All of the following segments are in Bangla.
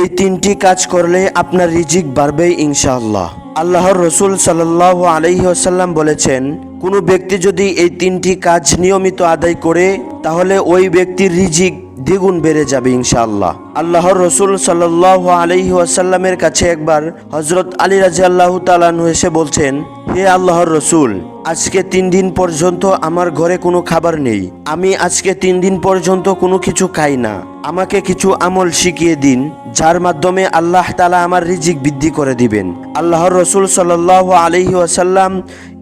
এই তিনটি কাজ করলে আপনার রিজিক বাড়বে ইনশাআল্লাহ। আল্লাহর রসুল সাল্লাল্লাহু আলাইহি ওয়াসাল্লাম বলেছেন, কোনো ব্যক্তি যদি এই তিনটি কাজ নিয়মিত আদায় করে তাহলে ওই ব্যক্তির রিজিক দ্বিগুণ বেড়ে যাবে ইনশাআল্লাহ। আল্লাহর রসুল সাল্লাল্লাহু আলাইহি ওয়াসাল্লামের কাছে একবার হযরত আলী রাদিয়াল্লাহু তাআলা আনহু এসে বলছেন, হে আল্লাহর রসুল, আজকে 3 দিন পর্যন্ত আমার ঘরে কোনো খাবার নেই, আমি আজকে 3 দিন পর্যন্ত কোনো কিছু খাই না, আমাকে কিছু আমল শিখিয়ে দিন যার মাধ্যমে আল্লাহ তাআলা আমার রিজিক বৃদ্ধি করে দিবেন। আল্লাহর রসুল সাল্লাল্লাহু আলাইহি ওয়াসাল্লাম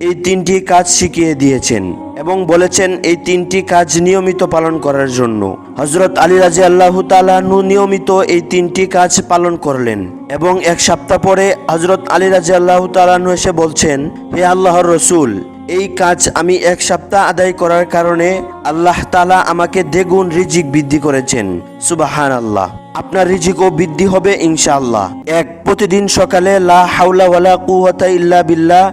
এই 3টি কাজ শিখিয়ে দিয়েছেন এবং বলেছেন এই 3টি কাজ নিয়মিত পালন করার জন্য। হযরত আলী রাদিয়াল্লাহু তাআলা আনহু নিয়মিত এই 3টি কাজ পালন করলেন এবং 1 সপ্তাহ পরে হযরত আলী রাদিয়াল্লাহু তাআলা আনহু এসে বলছেন, হে আল্লাহর রসুল, এই কাজ আমি 1 সপ্তাহ আদায় করার কারণে আল্লাহ তাআলা আমাকে দ্বিগুণ রিজিক বৃদ্ধি করেছেন। সুবহানাল্লাহ। আপনার রিজিকও বৃদ্ধি হবে ইনশাআল্লাহ। প্রতিদিন সকালে লা হাওলা ওয়ালা কুওয়াতা ইল্লা বিল্লাহ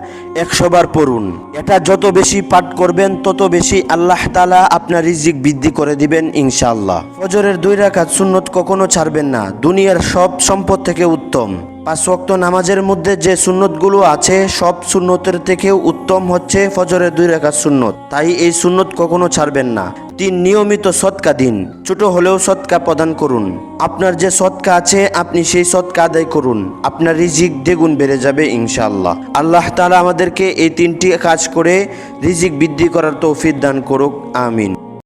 100 বার পড়ুন। এটা যত বেশি পাঠ করবেন তত বেশি আল্লাহ তাআলা আপনার রিজিক বৃদ্ধি করে দিবেন ইনশাআল্লাহ। ফজরের 2 রাকাত সুন্নত কখনো ছাড়বেন না, দুনিয়ার সব সম্পদ থেকে উত্তম। 5 ওয়াক্ত নামাজের মধ্যে যে সুন্নতগুলো আছে সব সুন্নতের থেকেও উত্তম হচ্ছে ফজরের 2 রাকাত সুন্নত, তাই এই সুন্নত কখনো ছাড়বেন না। 3 নিয়মিত সদকা দিন, ছোট হলেও সদকা প্রদান করুন। আপনার যে সদকা আছে আপনি সেই সদকা আদায় করুন, আপনার রিজিক দ্বিগুণ বেড়ে যাবে ইনশাআল্লাহ। আল্লাহ তাআলা আমাদেরকে এই 3টি কাজ করে রিজিক বৃদ্ধি করার তৌফিক দান করুক, আমিন।